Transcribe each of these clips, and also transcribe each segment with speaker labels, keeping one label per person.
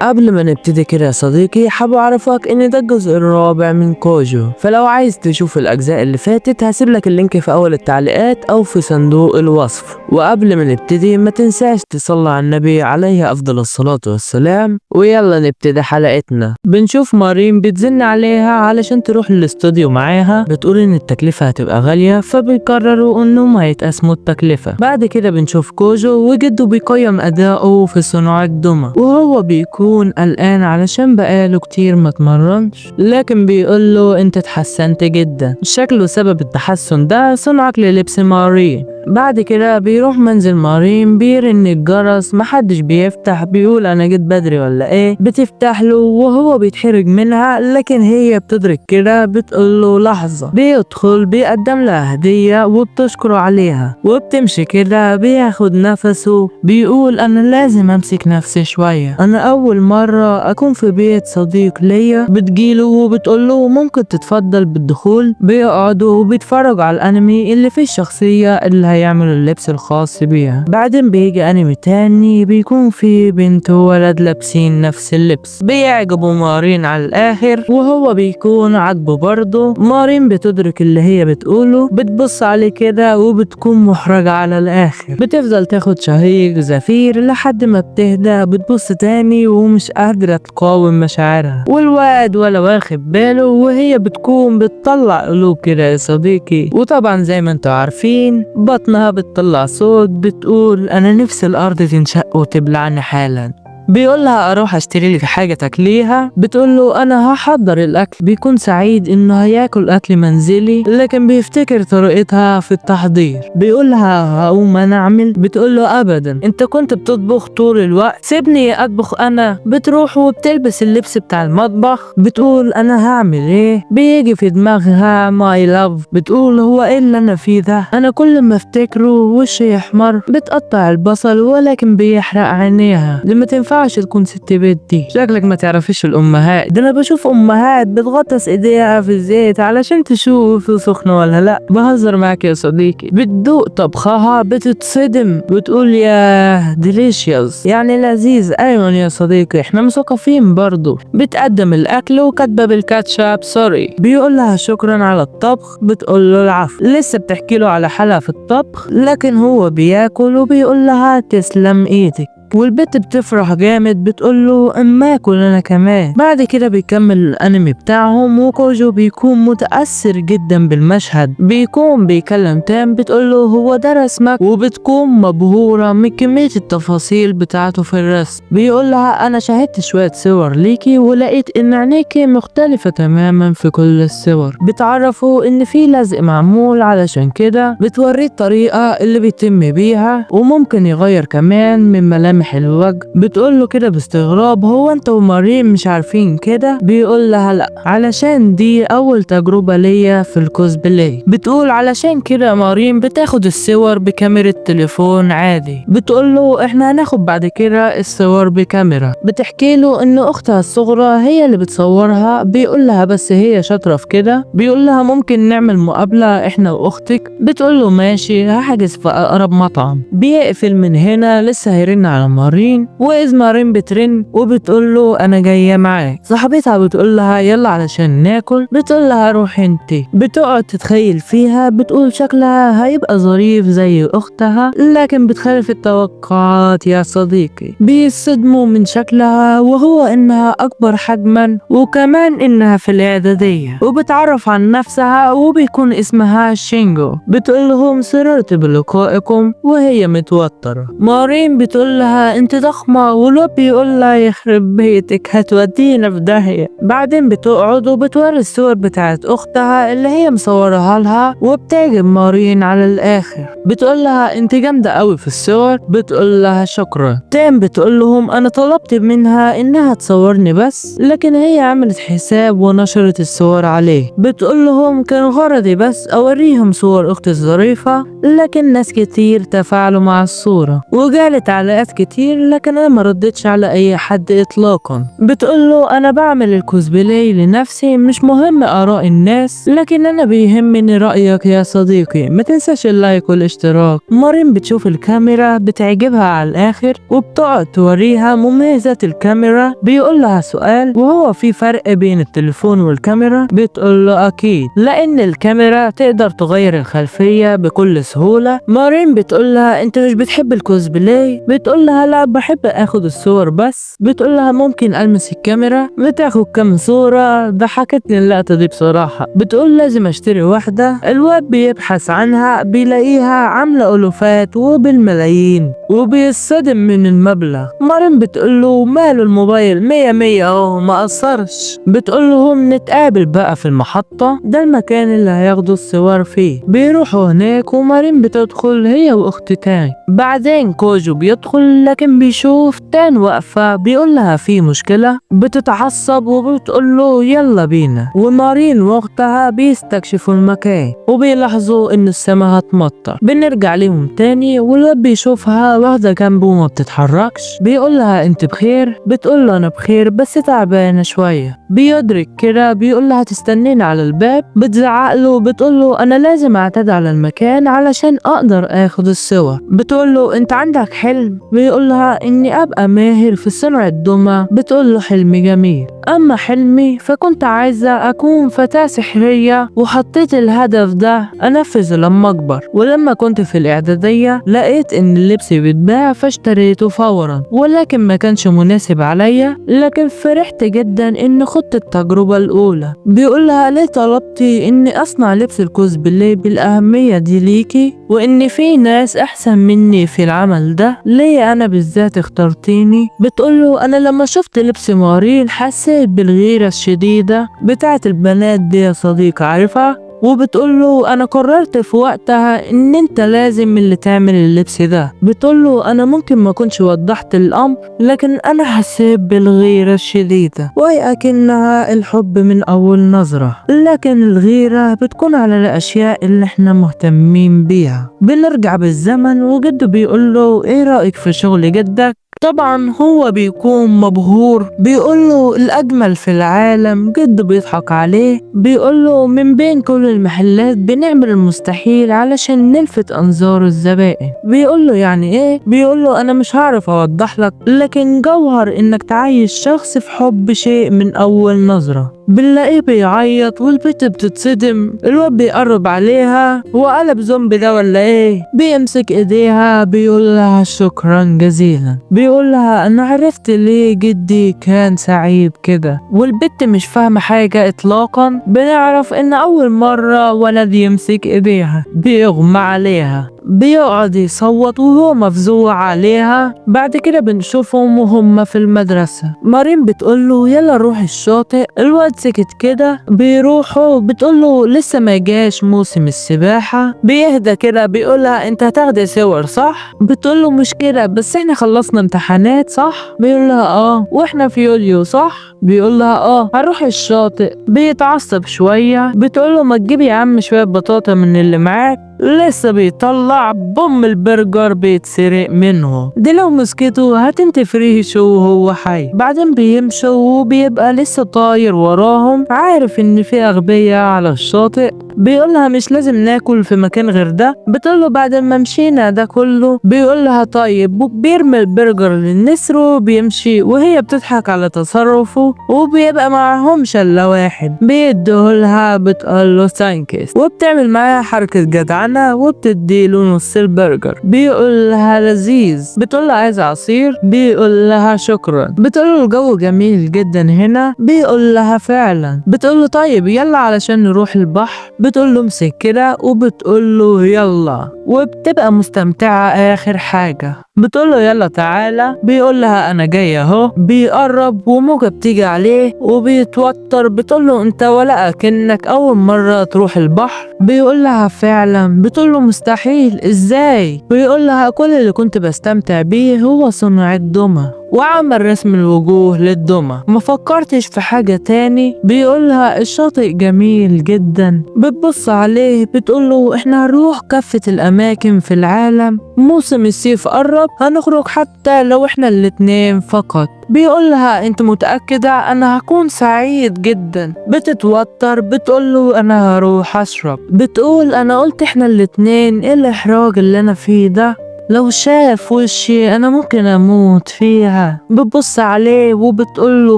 Speaker 1: قبل ما نبتدي كده يا صديقي، حابب اعرفك ان ده الجزء الرابع من كوجو، فلو عايز تشوف الاجزاء اللي فاتت هسيب لك اللينك في اول التعليقات او في صندوق الوصف. وقبل ما نبتدي ما تنساش تصلي على النبي عليه افضل الصلاة والسلام. ويلا نبتدي حلقتنا. بنشوف مارين بتزن عليها علشان تروح للاستوديو معاها، بتقول ان التكلفة هتبقى غالية فبيقرروا انهم هيتقسموا التكلفة. بعد كده بنشوف كوجو وجده بيقيم اداؤه في صناعة دوما، وهو بيكون قلقان علشان بقاله كتير ما اتمرنش، لكن بيقوله انت اتحسنت جدا، شكله سبب التحسن ده صنعك للبس مارين. بعد كده بيروح منزل مارين، بيرن الجرس محدش بيفتح، بيقول انا جيت بدري ولا ايه، بتفتح له وهو بيتحرج منها، لكن هي بتدرك كده بتقوله لحظة. بيدخل بيقدم لها هدية وبتشكره عليها وبتمشي كده، بياخد نفسه بيقول انا لازم امسك نفسي شوية، انا اول مرة اكون في بيت صديق ليا. بتجيله وبتقوله ممكن تتفضل بالدخول. بيقعدوا وبيتفرجوا على الانمي اللي فيه الشخصية اللي هيعملوا اللبس الخاص بيها. بعدين بيجي انمي تاني بيكون فيه بنت وولد لابسين نفس اللبس، بيعجبوا مارين على الاخر وهو بيكون عاجبه برضه. مارين بتدرك اللي هي بتقوله، بتبص عليه كده وبتكون محرجة على الاخر. بتفضل تاخد شهيق زفير لحد ما بتهدى، بتبص تاني ومش قادرة تقاوم مشاعرها، والواد ولا واخد باله وهي بتكون بتطلع قلوب كده يا صديقي. وطبعا زي ما انتوا عارفين بطنها بتطلع صوت بتقول انا نفسي الارض تنشق وتبلعني حالا. بيقولها اروح اشتري لك حاجه تاكليها، بتقوله انا هحضر الاكل. بيكون سعيد انه هياكل اكل منزلي، لكن بيفتكر طريقتها في التحضير. بيقولها هقوم انا اعمل، بتقوله ابدا انت كنت بتطبخ طول الوقت، سيبني اطبخ انا. بتروح وبتلبس اللبس بتاع المطبخ، بتقول انا هعمل ايه. بيجي في دماغها ماي لاف، بتقول هو ايه اللي انا فيه ده، انا كل ما افتكره وشي يحمر. بتقطع البصل ولكن بيحرق عينيها، لما تنفع تكون ست بيت دي. شكلك ما تعرفيش الامهات، ده انا بشوف امهات بتغطس ايديها في الزيت علشان تشوف سخنه ولا لا. بهزر معاك يا صديقي. بتدوق طبخها بتتصدم، بتقول يا ديليشيوس، يعني لذيذ. ايوه يا صديقي احنا مثقفين برضو. بتقدم الاكل وكاتبه بالكاتشاب سوري. بيقول لها شكرا على الطبخ، بتقول له العفو. لسه بتحكي له على حالها في الطبخ، لكن هو بياكل وبيقول لها تسلم ايدك. والبت بتفرح جامد، بتقوله اما اكل انا كمان. بعد كده بيكمل الانمي بتاعهم وكوجو بيكون متأثر جدا بالمشهد. بيكون بيكلم تام، بتقوله هو ده رسمك، وبتكون مبهورة من كمية التفاصيل بتاعته في الرسم. بيقولها انا شاهدت شوية صور ليكي ولقيت ان عينيكي مختلفة تماما في كل الصور. بتعرفوا ان في لزق معمول علشان كده، بتوريه الطريقة اللي بيتم بيها وممكن يغير كمان من ملامح الوجه. بتقول له كده باستغراب هو انت ومارين مش عارفين كده؟ بيقول لها لا، علشان دي اول تجربة ليا في الكوسبلاي. بتقول علشان كده مارين بتاخد الصور بكاميرا تليفون عادي. بتقول له احنا هناخد بعد كده الصور بكاميرا. بتحكي له ان اختها الصغرى هي اللي بتصورها. بيقول لها بس هي شاطرة في كده. بيقول لها ممكن نعمل مقابلة احنا واختك. بتقول له ماشي، هحجز في اقرب مطعم. بيقفل من هنا، لسه هيرن على مارين، واذ مارين بترن وبتقول له انا جايه معاك. صاحبتها بتقول لها يلا علشان ناكل. بتقول لها روح انت. بتقعد تتخيل فيها، بتقول شكلها هيبقى ظريف زي اختها، لكن بتخالف التوقعات يا صديقي. بيصدموا من شكلها وهو انها اكبر حجما، وكمان انها في الاعداديه. وبتعرف عن نفسها وبيكون اسمها شينجو. بتقول لهم سررت بلقائكم وهي متوتره. مارين بتقول لها انت ضخمة، والواد بيقول لها يخرب بيتك هتودينا في داهية. بعدين بتقعد وبتوري الصور بتاعت اختها اللي هي مصورها لها، وبتعجب مارين على الاخر. بتقول لها انت جامدة قوي في الصور. بتقول لها شكرا. تام بتقول لهم انا طلبت منها انها تصورني بس، لكن هي عملت حساب ونشرت الصور عليه. بتقول لهم كان غرضي بس اوريهم صور اختي الظريفة، لكن ناس كتير تفاعلوا مع الصورة وجالت تعليقات كتير كتير لكن انا ما ردتش على اي حد اطلاقا. بتقوله انا بعمل الكوسبلاي لنفسي، مش مهم اراء الناس لكن انا بيهمني رأيك يا صديقي، ما تنساش اللايك والاشتراك. مارين بتشوف الكاميرا بتعجبها على الاخر وبتقعد توريها مميزات الكاميرا. بيقول لها سؤال، وهو في فرق بين التليفون والكاميرا؟ بتقول له اكيد، لان الكاميرا تقدر تغير الخلفية بكل سهولة. مارين بتقول لها انت مش بتحب الكوسبلاي؟ بتقول لها لا، بحب اخد الصور بس. بتقول لها ممكن المس الكاميرا؟ بتاخد كام صورة. ضحكتني اللقطة دي بصراحة. بتقول لازم اشتري واحدة. الواد بيبحث عنها بيلاقيها عاملة ألوفات وبالملايين وبيصدم من المبلغ. مارين بتقول له ماله الموبايل؟ 100 100 اهو ما قصرش. بتقول لهم نتقابل بقى في المحطة، ده المكان اللي هياخدوا الصور فيه. بيروحوا هناك ومارين بتدخل هي واخت تان. بعدين كوجو بيدخل لكن بيشوف تان واقفة. بيقول لها في مشكلة. بتتعصب وبتقول له يلا بينا. ومارين واختها بيستكشفوا المكان وبيلاحظوا ان السما هتمطر. بنرجع ليهم تاني والواد بيشوفها واخدة جنبه وما بتتحركش. بيقول لها انت بخير؟ بتقول له انا بخير بس تعبانة شوية. بيدرك كده بيقول لها تستنين على الباب. بتزعق له. بتقول له انا لازم اعتاد على المكان علشان اقدر اخد الصور. بتقول له انت عندك حلم؟ بيقول لها اني ابقى ماهر في صنع الدمى. بتقول له حلم جميل، اما حلمي فكنت عايزة اكون فتاة سحرية وحطيت الهدف ده انفذه لما اكبر. ولما كنت في الاعدادية لقيت ان اللبس بيتباع فاشتريته فورا، ولكن ما كانش مناسب عليا، لكن فرحت جدا ان خدت التجربة الاولى. بيقول لها ليه طلبتي اني اصنع لبس الكوسبلاي بالاهمية دي ليكي، وان في ناس احسن مني في العمل ده، ليه انا بالذات اخترتيني؟ بتقوله انا لما شفت لبس مارين حسيت بالغيرة الشديدة بتاعت البنات دي يا صديقي، عارفها؟ وبتقوله انا قررت في وقتها ان انت لازم اللي تعمل اللبس ده. بتقوله انا ممكن ما كنتش وضحت الامر لكن انا حسيت بالغيرة الشديدة، وهي اكنها الحب من اول نظرة، لكن الغيرة بتكون على الاشياء اللي احنا مهتمين بيها. بنرجع بالزمن وجده بيقوله ايه رأيك في شغل جدك؟ طبعا هو بيكون مبهور. بيقوله الأجمل في العالم. جده بيضحك عليه. بيقوله من بين كل المحلات بنعمل المستحيل علشان نلفت أنظار الزبائن. بيقوله يعني إيه؟ بيقوله أنا مش هعرف أوضح لك، لكن جوهر إنك تعيش شخص في حب شيء من أول نظرة. بنلاقيه بيعيط والبت بتتصدم. الواد بيقرب عليها، هو قلب زومبي ده ولا ايه؟ بيمسك ايديها بيقول لها شكرا جزيلا. بيقول لها انا عرفت ليه جدي كان سعيد كده. والبت مش فاهمة حاجة اطلاقا. بنعرف ان اول مرة ولد يمسك ايديها بيغمى عليها، بيقعد يصوت وهو مفزوع عليها. بعد كده بنشوفهم وهم في المدرسة. مارين بتقوله يلا نروح الشاطئ. الواد سكت كده. بيروحوا. بتقوله لسه ما جاش موسم السباحة. بيهدى كده بيقولها انت هتاخدي صور صح؟ بتقوله مش كده بس احنا خلصنا امتحانات صح؟ بيقولها اه. واحنا في يوليو صح؟ بيقولها اه. هنروح الشاطئ. بيتعصب شوية. بتقوله ما تجيبي يا عم شوية بطاطا من اللي معاك. لسه بيطلع بوم البرجر بيتسرق منه. دي لو مسكته هتنتفريشه وهو حي. بعدين بيمشوا وبيبقى لسه طاير وراهم، عارف ان في اغبياء على الشاطئ. بيقولها مش لازم ناكل في مكان غير ده. بتقوله بعد ما مشينا ده كله. بيقولها طيب. بيرمي البرجر للنسر وبيمشي، وهي بتضحك على تصرفه. وبيبقى معهمش الا واحد بيديهولها. بتقوله ثانكس وبتعمل معاها حركة جدعنة وبتديله نص البرجر. بيقولها لذيذ. بتقولها عايز عصير؟ بيقولها شكرا. بتقوله الجو جميل جدا هنا. بيقولها فعلا. بتقوله طيب يلا علشان نروح البحر. بتقوله امسك كده وبتقوله يلا، وبتبقى مستمتعة اخر حاجة. بتقوله يلا تعالى. بيقولها انا جاي اهو. بيقرب وموجة بتيجي عليه وبيتوتر. بتقوله انت ولا اكنك اول مرة تروح البحر؟ بيقولها فعلا. بتقوله مستحيل ازاي؟ بيقولها كل اللي كنت بستمتع بيه هو صنع الدمى، وعمل رسم الوجوه للدمى. ما فكرتش في حاجة تاني. بيقولها الشاطئ جميل جدا. بتبص عليه بتقوله احنا هنروح كافة الأماكن في العالم، موسم الصيف قرب هنخرج حتى لو احنا الاتنين فقط. بيقولها انت متأكدة؟ انا هكون سعيد جدا. بتتوتر بتقوله انا هروح اشرب. بتقول انا قلت احنا الاتنين، ايه الاحراج اللي انا فيه ده؟ لو شاف وشي انا ممكن اموت فيها. بتبص عليه وبتقوله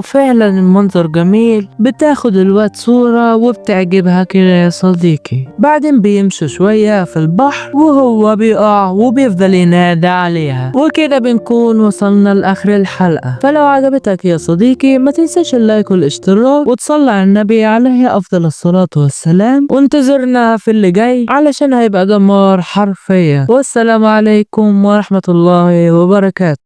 Speaker 1: فعلا المنظر جميل. بتاخد الواد صورة وبتعجبها كده يا صديقي. بعدين بيمشوا شوية في البحر وهو بيقع وبيفضل ينادى عليها. وكده بنكون وصلنا لاخر الحلقة. فلو عجبتك يا صديقي ما تنساش اللايك والاشتراك وتصلي على النبي عليه افضل الصلاة والسلام، وانتظرنا في اللي جاي علشان هيبقى دمار حرفيا. والسلام عليكم ورحمة الله وبركاته.